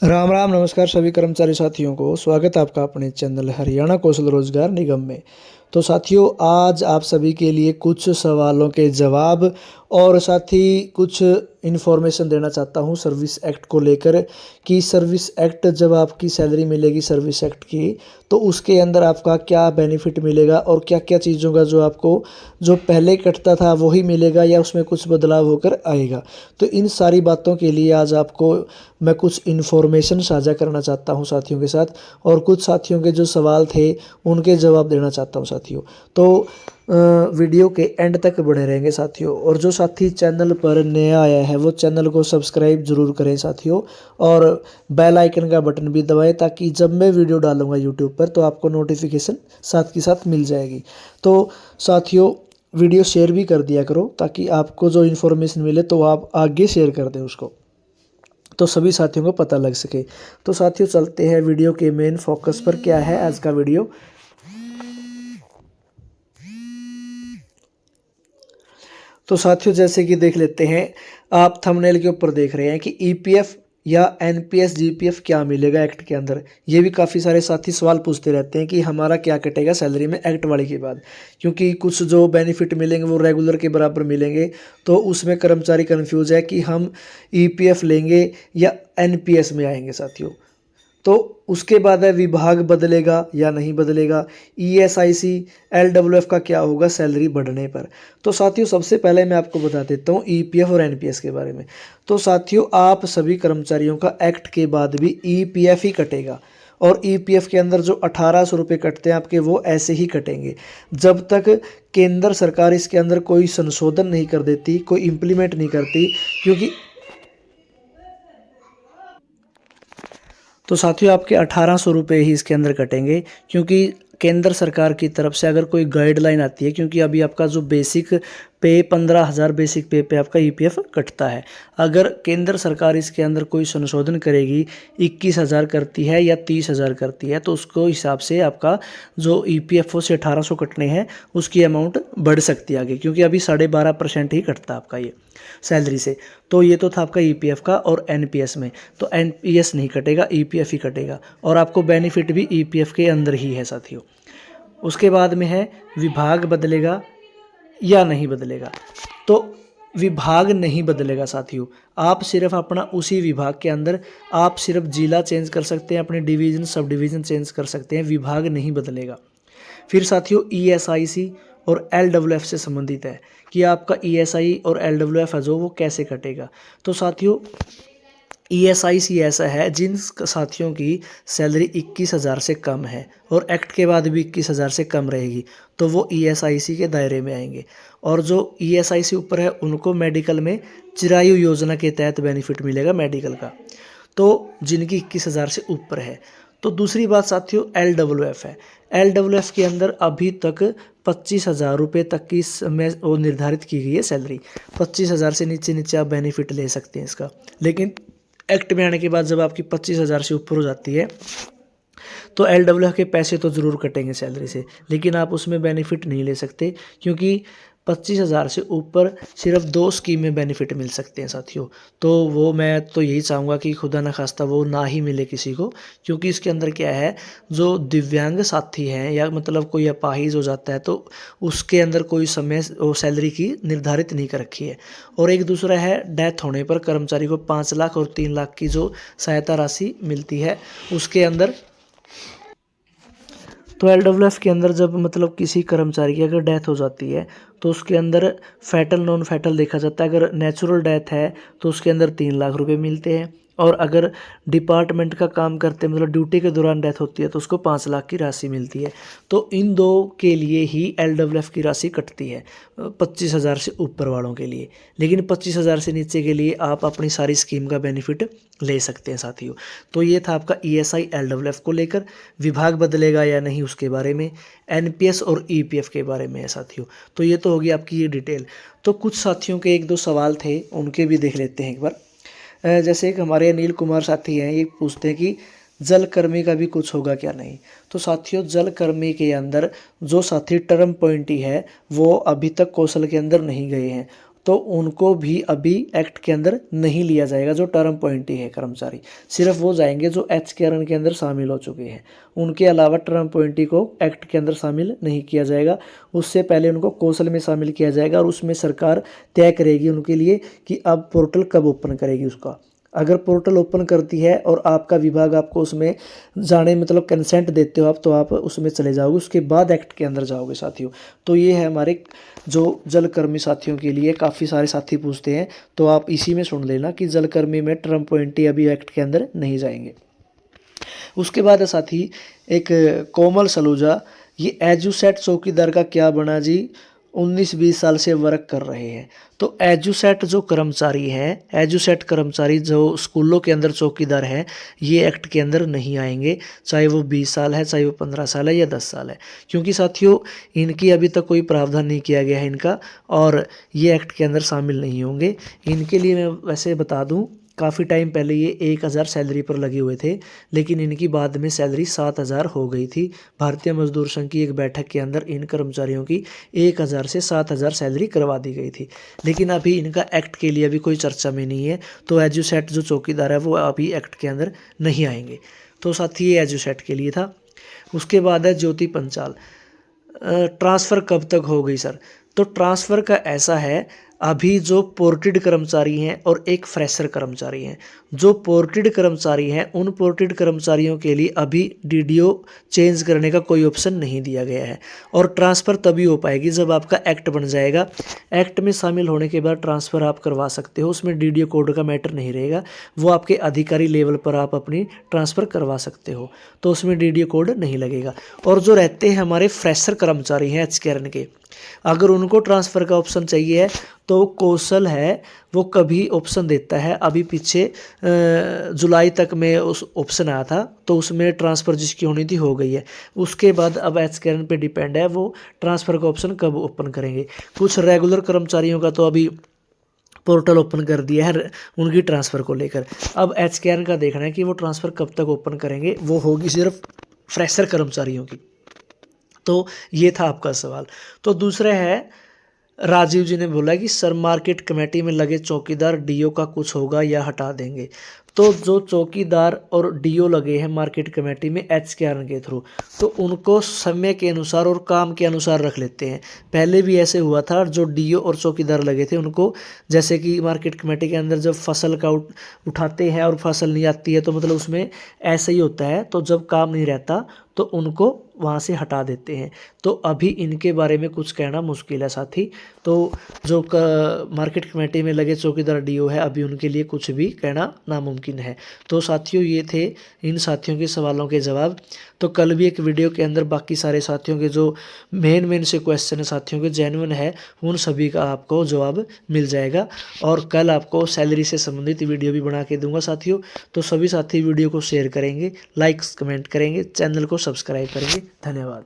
राम राम नमस्कार सभी कर्मचारी साथियों को स्वागत है आपका अपने चैनल हरियाणा कौशल रोजगार निगम में। तो साथियों, आज आप सभी के लिए कुछ सवालों के जवाब और साथ ही कुछ इन्फॉर्मेशन देना चाहता हूं सर्विस एक्ट को लेकर कि सर्विस एक्ट जब आपकी सैलरी मिलेगी सर्विस एक्ट की, तो उसके अंदर आपका क्या बेनिफिट मिलेगा और क्या क्या चीज़ों का जो आपको जो पहले कटता था वही मिलेगा या उसमें कुछ बदलाव होकर आएगा। तो इन सारी बातों के लिए आज आपको मैं कुछ इन्फॉर्मेशन साझा करना चाहता हूं साथियों के साथ, और कुछ साथियों के जो सवाल थे उनके जवाब देना चाहता हूं साथियों। तो वीडियो के एंड तक बने रहेंगे साथियों, और जो साथी चैनल पर नया आया है वो चैनल को सब्सक्राइब जरूर करें साथियों, और बेल आइकन का बटन भी दबाएं ताकि जब मैं वीडियो डालूंगा यूट्यूब पर तो आपको नोटिफिकेशन साथ के साथ मिल जाएगी। तो साथियों, वीडियो शेयर भी कर दिया करो ताकि आपको जो इन्फॉर्मेशन मिले तो आप आगे शेयर कर दें उसको, तो सभी साथियों को पता लग सके। तो साथियों, चलते हैं वीडियो के मेन फोकस पर। क्या है आज का वीडियो? तो साथियों, जैसे कि देख लेते हैं, आप थंबनेल के ऊपर देख रहे हैं कि ईपीएफ या एनपीएस जीपीएफ क्या मिलेगा एक्ट के अंदर। ये भी काफ़ी सारे साथी सवाल पूछते रहते हैं कि हमारा क्या कटेगा सैलरी में एक्ट वाले के बाद, क्योंकि कुछ जो बेनिफिट मिलेंगे वो रेगुलर के बराबर मिलेंगे। तो उसमें कर्मचारी कन्फ्यूज है कि हम ईपीएफ लेंगे या एनपीएस में आएंगे साथियों। तो उसके बाद है विभाग बदलेगा या नहीं बदलेगा, ईएसआईसी एलडब्ल्यूएफ का क्या होगा सैलरी बढ़ने पर। तो साथियों, सबसे पहले मैं आपको बता देता हूँ ईपीएफ और एनपीएस के बारे में। तो साथियों, आप सभी कर्मचारियों का एक्ट के बाद भी ईपीएफ ही कटेगा, और ईपीएफ के अंदर जो 1800 रुपये कटते हैं आपके वो ऐसे ही कटेंगे जब तक केंद्र सरकार इसके अंदर कोई संशोधन नहीं कर देती, कोई इम्प्लीमेंट नहीं करती। क्योंकि तो साथियों, आपके 1800 रुपये ही इसके अंदर कटेंगे, क्योंकि केंद्र सरकार की तरफ से अगर कोई गाइडलाइन आती है, क्योंकि अभी आपका जो बेसिक पे 15,000 बेसिक पे आपका ईपीएफ कटता है। अगर केंद्र सरकार इसके अंदर कोई संशोधन करेगी, 21,000 करती है या 30,000 करती है, तो उसको हिसाब से आपका जो ईपीएफओ से 1800 कटने हैं उसकी अमाउंट बढ़ सकती है आगे, क्योंकि अभी 12.5% ही कटता है आपका ये सैलरी से। तो ये तो था आपका ईपीएफ का। और एनपीएस में तो एनपीएस नहीं कटेगा, ईपीएफ ही कटेगा, और आपको बेनिफिट भी ईपीएफ के अंदर ही है साथियों। उसके बाद में है विभाग बदलेगा या नहीं बदलेगा। तो विभाग नहीं बदलेगा साथियों, आप सिर्फ अपना उसी विभाग के अंदर आप सिर्फ जिला चेंज कर सकते हैं, अपने डिवीज़न सब डिवीज़न चेंज कर सकते हैं, विभाग नहीं बदलेगा। फिर साथियों, ईएसआईसी और एलडब्ल्यूएफ से संबंधित है कि आपका ईएसआई और एलडब्ल्यूएफ है जो वो कैसे कटेगा। तो साथियों, ईएसआईसी ऐसा है जिन साथियों की सैलरी 21,000 से कम है और एक्ट के बाद भी 21,000 से कम रहेगी, तो वो ईएसआईसी के दायरे में आएंगे। और जो ईएसआईसी ऊपर है उनको मेडिकल में चिरायु योजना के तहत बेनिफिट मिलेगा मेडिकल का, तो जिनकी 21,000 से ऊपर है। तो दूसरी बात साथियों, एलडब्ल्यूएफ है। एलडब्ल्यूएफ के अंदर अभी तक 25,000 रुपये तक की में वो निर्धारित की गई है सैलरी। 25,000 से नीचे नीचे आप बेनिफिट ले सकते हैं इसका, लेकिन एक्ट में आने के बाद जब आपकी 25,000 से ऊपर हो जाती है तो एलडब्ल्यू के पैसे तो ज़रूर कटेंगे सैलरी से, लेकिन आप उसमें बेनिफिट नहीं ले सकते, क्योंकि 25,000 से ऊपर सिर्फ 2 स्कीम में बेनिफिट मिल सकते हैं साथियों। तो वो मैं तो यही चाहूँगा कि खुदा न खास्ता वो ना ही मिले किसी को, क्योंकि इसके अंदर क्या है, जो दिव्यांग साथी हैं या मतलब कोई अपाहिज हो जाता है तो उसके अंदर कोई समय वो सैलरी की निर्धारित नहीं कर रखी है। और एक दूसरा है, डेथ होने पर कर्मचारी को 5 लाख और 3 लाख की जो सहायता राशि मिलती है उसके अंदर। तो एलडब्ल्यूएफ के अंदर जब मतलब किसी कर्मचारी की अगर डेथ हो जाती है तो उसके अंदर फैटल नॉन फैटल देखा जाता है। अगर नेचुरल डेथ है तो उसके अंदर 3 लाख रुपए मिलते हैं, और अगर डिपार्टमेंट का काम करते मतलब ड्यूटी के दौरान डेथ होती है तो उसको 5 लाख की राशि मिलती है। तो इन दो के लिए ही एलडब्ल्यूएफ की राशि कटती है 25,000 से ऊपर वालों के लिए, लेकिन 25,000 से नीचे के लिए आप अपनी सारी स्कीम का बेनिफिट ले सकते हैं साथियों। तो ये था आपका ईएसआई एलडब्ल्यूएफ को लेकर। विभाग बदलेगा या नहीं उसके बारे में, एनपीएस और ईपीएफ के बारे में है साथियों। तो ये तो होगी आपकी ये डिटेल। तो कुछ साथियों के 1-2 सवाल थे, उनके भी देख लेते हैं एक बार। जैसे एक हमारे अनिल कुमार साथी हैं, ये पूछते हैं कि जलकर्मी का भी कुछ होगा क्या नहीं। तो साथियों, जलकर्मी के अंदर जो साथी टर्म पॉइंट ही है वो अभी तक कौशल के अंदर नहीं गए हैं, तो उनको भी अभी एक्ट के अंदर नहीं लिया जाएगा। जो टर्म अपॉइंटी है कर्मचारी, सिर्फ वो जाएंगे जो HKRN के अंदर शामिल हो चुके हैं। उनके अलावा टर्म अपॉइंटी को एक्ट के अंदर शामिल नहीं किया जाएगा। उससे पहले उनको कौशल में शामिल किया जाएगा, और उसमें सरकार तय करेगी उनके लिए कि अब पोर्टल कब ओपन करेगी उसका। अगर पोर्टल ओपन करती है और आपका विभाग आपको उसमें जाने मतलब कंसेंट देते हो आप, तो आप उसमें चले जाओगे, उसके बाद एक्ट के अंदर जाओगे साथियों। तो ये है हमारे जो जलकर्मी साथियों के लिए। काफ़ी सारे साथी पूछते हैं, तो आप इसी में सुन लेना कि जलकर्मी में टर्म अपॉइंटी अभी एक्ट के अंदर नहीं जाएंगे। उसके बाद है साथी एक कोमल सलूजा, ये एजुसेट चौकीदार का क्या बना जी, 19-20 साल से वर्क कर रहे हैं। तो एजुसेट जो कर्मचारी हैं, एजुसेट कर्मचारी जो स्कूलों के अंदर चौकीदार हैं, ये एक्ट के अंदर नहीं आएंगे, चाहे वो 20 साल है, चाहे वो 15 साल है या 10 साल है, क्योंकि साथियों इनकी अभी तक कोई प्रावधान नहीं किया गया है इनका, और ये एक्ट के अंदर शामिल नहीं होंगे। इनके लिए मैं वैसे बता दूं, काफ़ी टाइम पहले ये 1000 सैलरी पर लगे हुए थे, लेकिन इनकी बाद में सैलरी 7000 हो गई थी। भारतीय मजदूर संघ की एक बैठक के अंदर इन कर्मचारियों की 1000 से 7000 सैलरी करवा दी गई थी, लेकिन अभी इनका एक्ट के लिए अभी कोई चर्चा में नहीं है। तो एजुसेट जो चौकीदार है वो अभी एक्ट के अंदर नहीं आएंगे। तो साथी ये एजुसेट के लिए था। उसके बाद है ज्योति पंचाल, ट्रांसफ़र कब तक हो गई सर? तो ट्रांसफ़र का ऐसा है, अभी जो पोर्टेड कर्मचारी हैं और एक फ्रेशर कर्मचारी हैं, जो पोर्टेड कर्मचारी हैं उन पोर्टेड कर्मचारियों के लिए अभी DDO चेंज करने का कोई ऑप्शन नहीं दिया गया है, और ट्रांसफ़र तभी हो पाएगी जब आपका एक्ट बन जाएगा। एक्ट में शामिल होने के बाद ट्रांसफ़र आप करवा सकते हो, उसमें DDO कोड का मैटर नहीं रहेगा, वो आपके अधिकारी लेवल पर आप अपनी ट्रांसफ़र करवा सकते हो, तो उसमें DDO कोड नहीं लगेगा। और जो रहते हैं हमारे फ्रेशर कर्मचारी हैं HKRN के, अगर उनको ट्रांसफ़र का ऑप्शन चाहिए है तो कौशल है वो कभी ऑप्शन देता है। अभी पीछे जुलाई तक में उस ऑप्शन आया था, तो उसमें ट्रांसफ़र जिसकी होनी थी हो गई है। उसके बाद अब HKRN पे डिपेंड है वो ट्रांसफ़र का ऑप्शन कब ओपन करेंगे। कुछ रेगुलर कर्मचारियों का तो अभी पोर्टल ओपन कर दिया है उनकी ट्रांसफ़र को लेकर। अब HKRN का देखना है कि वो ट्रांसफ़र कब तक ओपन करेंगे, वो होगी सिर्फ फ्रेशर कर्मचारियों की। तो ये था आपका सवाल। तो दूसरा है, राजीव जी ने बोला कि सर मार्केट कमेटी में लगे चौकीदार DO का कुछ होगा या हटा देंगे? तो जो चौकीदार और DO लगे हैं मार्केट कमेटी में HKRN के थ्रू, तो उनको समय के अनुसार और काम के अनुसार रख लेते हैं। पहले भी ऐसे हुआ था, जो DO और चौकीदार लगे थे उनको, जैसे कि मार्केट कमेटी के अंदर जब फसल का उठाते हैं और फसल नहीं आती है, तो मतलब उसमें ऐसा ही होता है। तो जब काम नहीं रहता तो उनको वहाँ से हटा देते हैं। तो अभी इनके बारे में कुछ कहना मुश्किल है साथी। तो जो मार्केट कमेटी में लगे चौकीदार DO है, अभी उनके लिए कुछ भी कहना नामुमकिन है। तो साथियों ये थे इन साथियों के सवालों के जवाब। तो कल भी एक वीडियो के अंदर बाकी सारे साथियों के जो मेन से क्वेश्चन है साथियों के जेन्युइन है, उन सभी का आपको जवाब मिल जाएगा। और कल आपको सैलरी से संबंधित वीडियो भी बना के दूंगा साथियों। तो सभी साथी वीडियो को शेयर करेंगे, लाइक्स कमेंट करेंगे, चैनल को सब्सक्राइब करेंगे। धन्यवाद।